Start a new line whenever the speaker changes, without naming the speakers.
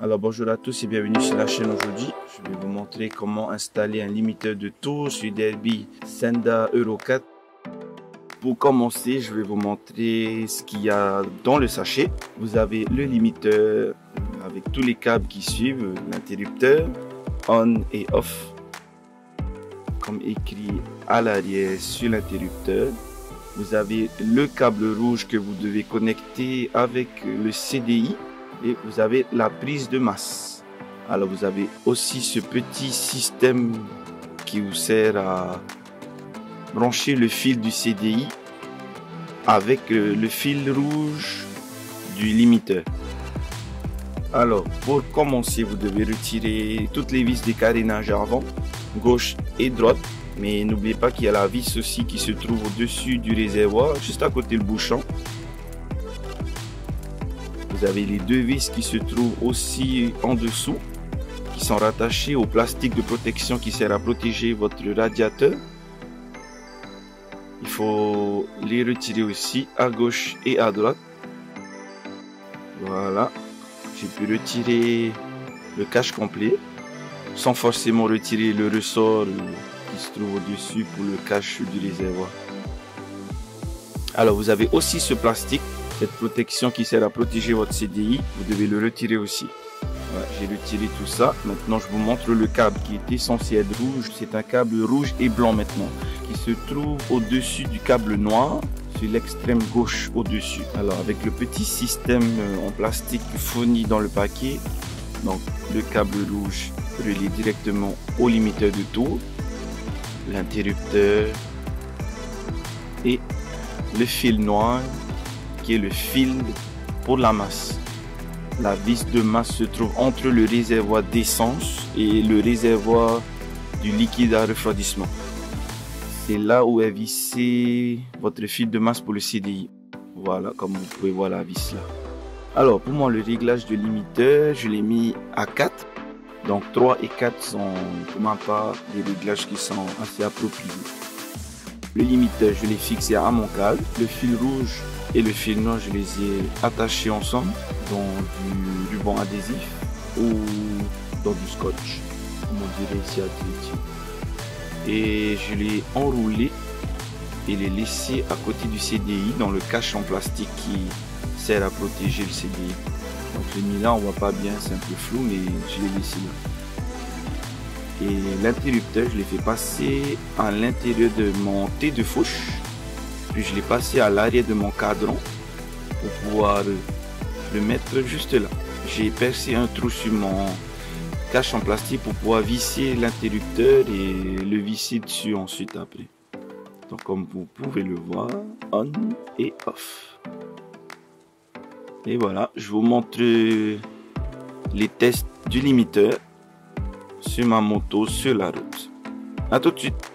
Alors bonjour à tous et bienvenue sur la chaîne. Aujourd'hui je vais vous montrer comment installer un limiteur de tour sur Derby Senda Euro 4. Pour commencer, je vais vous montrer ce qu'il y a dans le sachet. Vous avez le limiteur avec tous les câbles qui suivent, l'interrupteur on et off comme écrit à l'arrière sur l'interrupteur. Vous avez le câble rouge que vous devez connecter avec le CDI et vous avez la prise de masse. Alors vous avez aussi ce petit système qui vous sert à brancher le fil du CDI avec le fil rouge du limiteur. Alors pour commencer, vous devez retirer toutes les vis des carénages avant, gauche et droite. Mais n'oubliez pas qu'il y a la vis aussi qui se trouve au-dessus du réservoir, juste à côté le bouchon. Vous avez les deux vis qui se trouvent aussi en dessous, qui sont rattachées au plastique de protection qui sert à protéger votre radiateur. Il faut les retirer aussi à gauche et à droite. Voilà, j'ai pu retirer le cache complet, sans forcément retirer le ressort qui se trouve au-dessus pour le cache du réservoir. Alors vous avez aussi ce plastique, cette protection qui sert à protéger votre CDI, vous devez le retirer aussi. Voilà, j'ai retiré tout ça. Maintenant je vous montre le câble qui était censé être rouge. C'est un câble rouge et blanc maintenant, qui se trouve au-dessus du câble noir, sur l'extrême gauche au-dessus. Alors avec le petit système en plastique fourni dans le paquet, donc le câble rouge relie directement au limiteur de tour, l'interrupteur et le fil noir qui est le fil pour la masse. La vis de masse se trouve entre le réservoir d'essence et le réservoir du liquide à refroidissement. C'est là où est vissé votre fil de masse pour le CDI. Voilà, comme vous pouvez voir la vis là. Alors pour moi, le réglage de limiteur, je l'ai mis à 4. Donc 3 et 4 sont pour ma part des réglages qui sont assez appropriés. Le limiteur, je l'ai fixé à mon câble. Le fil rouge et le fil noir, je les ai attachés ensemble dans du ruban adhésif ou dans du scotch, comme on dirait ici à Tahiti. Et je l'ai enroulé et l'ai laissé à côté du CDI dans le cache en plastique qui sert à protéger le CDI. Donc je l'ai mis là, on voit pas bien, c'est un peu flou, mais je l'ai laissé là. Et l'interrupteur, je l'ai fait passer à l'intérieur de mon T de fauche, puis je l'ai passé à l'arrière de mon cadran pour pouvoir le mettre juste là. J'ai percé un trou sur mon cache en plastique pour pouvoir visser l'interrupteur et le visser dessus ensuite après. Donc comme vous pouvez le voir, on et off. Et voilà, je vous montre les tests du limiteur sur ma moto sur la route. À tout de suite.